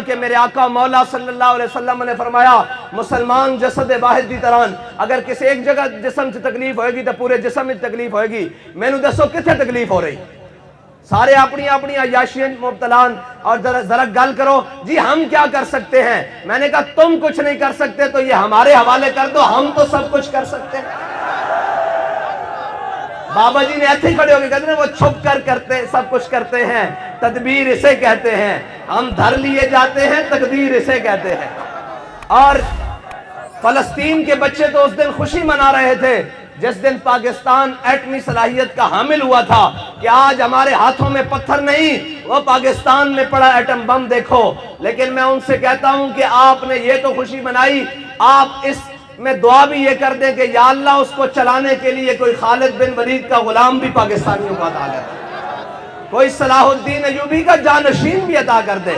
کہ میرے آقا مولا صلی اللہ علیہ وسلم نے فرمایا مسلمان جسد واحد دی طرح اگر کسی ایک جگہ جسم سے تکلیف ہوئے گی تو پورے جسم میں تکلیف ہوئے گی. میں نے دسو کتنے تکلیف ہو رہی؟ سارے اپنی اپنی عیاشیاں مبتلان اور ذرا گل کرو جی ہم کیا کر سکتے ہیں. میں نے کہا تم کچھ نہیں کر سکتے تو یہ ہمارے حوالے کر دو, ہم تو سب کچھ کر سکتے ہیں. بابا جی نے ایسے کھڑے ہو کے کہتے ہیں وہ چھپ کر کرتے سب کچھ کرتے ہیں, تدبیر اسے کہتے ہیں, ہم دھر لیے جاتے ہیں تقدیر اسے کہتے ہیں. اور فلسطین کے بچے تو اس دن خوشی منا رہے تھے جس دن پاکستان ایٹمی صلاحیت کا حامل ہوا تھا کہ آج ہمارے ہاتھوں میں پتھر نہیں, وہ پاکستان میں پڑا ایٹم بم دیکھو. لیکن میں ان سے کہتا ہوں کہ آپ نے یہ تو خوشی منائی, آپ اس میں دعا بھی یہ کر دیں کہ یا اللہ اس کو چلانے کے لیے کوئی خالد بن ولید کا غلام بھی پاکستانیوں کو عطا کر دے, کوئی صلاح الدین ایوبی کا جانشین بھی عطا کر دے.